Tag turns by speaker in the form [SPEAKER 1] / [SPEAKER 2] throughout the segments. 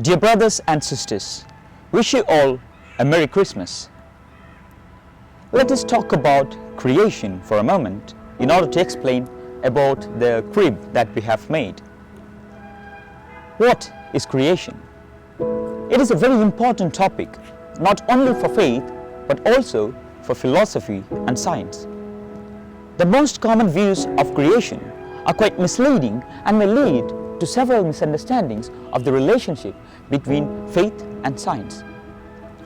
[SPEAKER 1] Dear brothers and sisters, wish you all a Merry Christmas. Let us talk about creation for a moment in order to explain about the crib that we have made. What is creation? It is a very important topic, not only for faith but also for philosophy and science. The most common views of creation are quite misleading and may lead to several misunderstandings of the relationship between faith and science.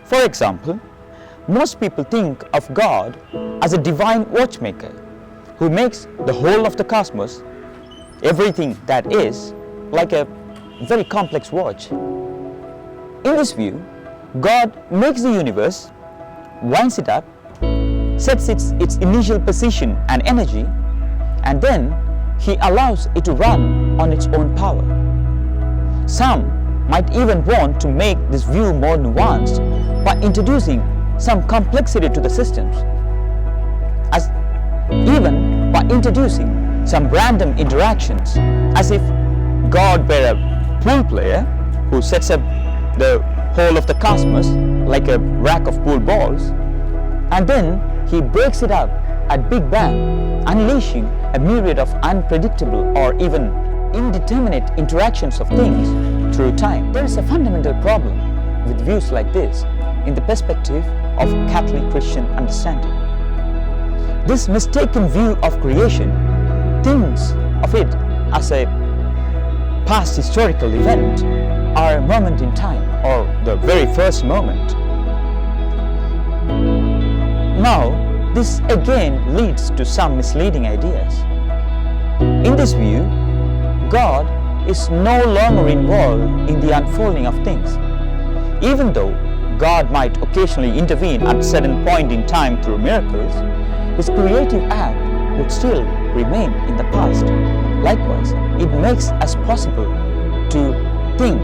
[SPEAKER 1] For example, most people think of God as a divine watchmaker who makes the whole of the cosmos, everything that is, like a very complex watch. In this view, God makes the universe, winds it up, sets its initial position and energy, and then He allows it to run on its own power. Some might even want to make this view more nuanced by introducing some complexity to the systems, as even by introducing some random interactions, as if God were a pool player who sets up the whole of the cosmos like a rack of pool balls, and then He breaks it up at Big Bang, unleashing a myriad of unpredictable or even indeterminate interactions of things through time. There is a fundamental problem with views like this in the perspective of Catholic Christian understanding. This mistaken view of creation thinks of it as a past historical event or a moment in time or the very first moment. Now, this again leads to some misleading ideas. In this view, God is no longer involved in the unfolding of things. Even though God might occasionally intervene at a certain point in time through miracles, His creative act would still remain in the past. Likewise, it makes us possible to think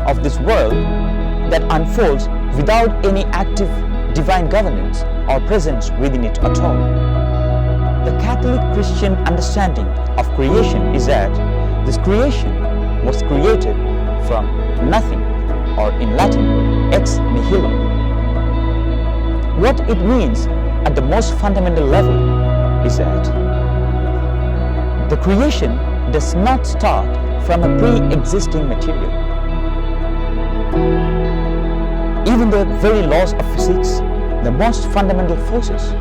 [SPEAKER 1] of this world that unfolds without any active divine governance or presence within it at all. The Catholic Christian understanding of creation is that this creation was created from nothing, or in Latin, ex nihilo. What it means at the most fundamental level is that the creation does not start from a pre-existing material. Even the very laws of physics, the most fundamental forces,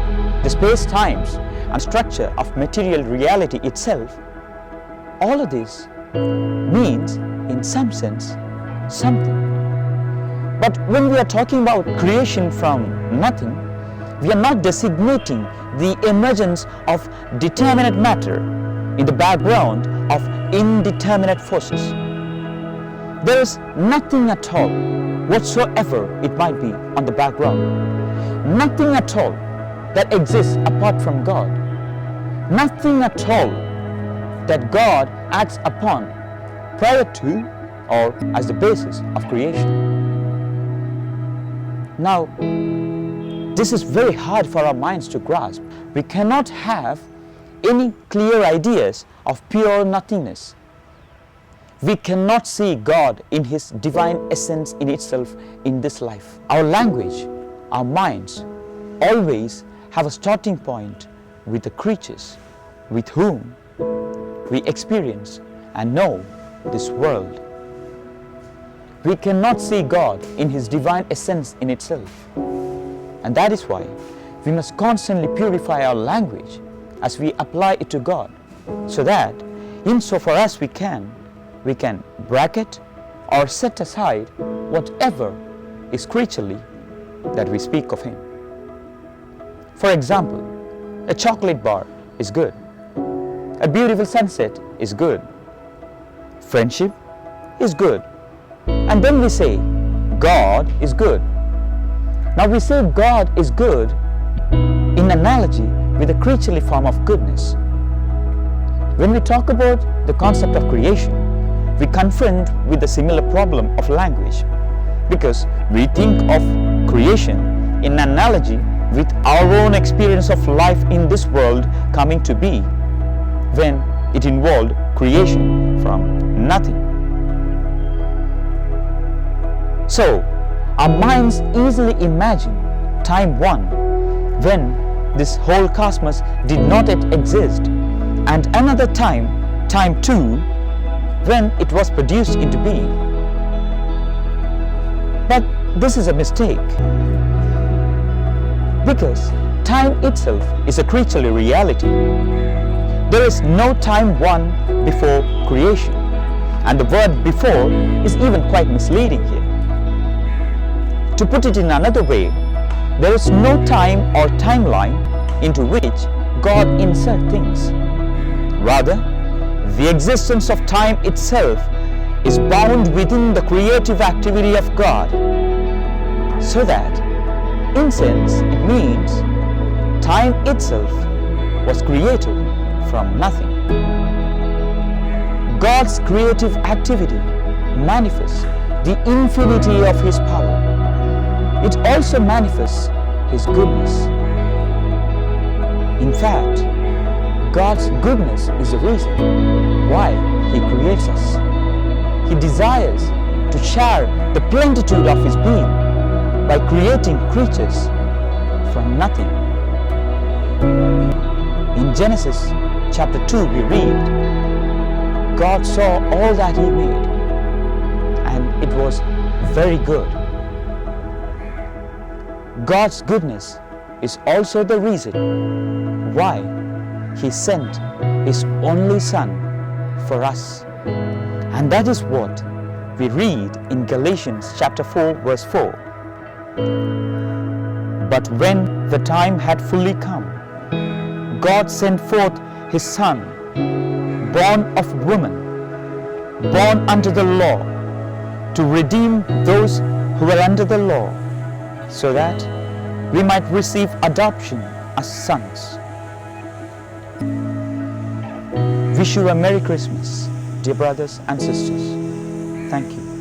[SPEAKER 1] the space-times and structure of material reality itself, all of this means, in some sense, something. But when we are talking about creation from nothing, we are not designating the emergence of determinate matter in the background of indeterminate forces. There is nothing at all, whatsoever it might be, on the background. Nothing at all that exists apart from God. Nothing at all that God acts upon prior to or as the basis of creation. Now, this is very hard for our minds to grasp. We cannot have any clear ideas of pure nothingness. We cannot see God in His divine essence in itself in this life. Our language, our minds always have a starting point with the creatures with whom we experience and know this world. We cannot see God in His divine essence in itself. And that is why we must constantly purify our language as we apply it to God, so that insofar as we can bracket or set aside whatever is creaturely that we speak of Him. For example, a chocolate bar is good. A beautiful sunset is good. Friendship is good. And then we say, God is good. Now we say God is good in analogy with a creaturely form of goodness. When we talk about the concept of creation, we confront with a similar problem of language, because we think of creation in analogy with our own experience of life in this world coming to be, when it involved creation from nothing. So, our minds easily imagine time 1 when this whole cosmos did not yet exist, and another time 2, when it was produced into being. But this is a mistake, because time itself is a creaturely reality. There is no time 1 before creation, and the word before is even quite misleading here. To put it in another way, there is no time or timeline into which God inserts things. Rather, the existence of time itself is bound within the creative activity of God, so that, in sense, it means time itself was created from nothing. God's creative activity manifests the infinity of His power. It also manifests His goodness. In fact, God's goodness is the reason why He creates us. He desires to share the plenitude of His being by creating creatures from nothing. In Genesis chapter 2 we read, God saw all that He made, and it was very good. God's goodness is also the reason why He sent His only Son for us. And that is what we read in Galatians chapter 4 verse 4. But when the time had fully come, God sent forth His Son, born of woman, born under the law, to redeem those who were under the law, so that we might receive adoption as sons. Wish you a Merry Christmas, dear brothers and sisters. Thank you.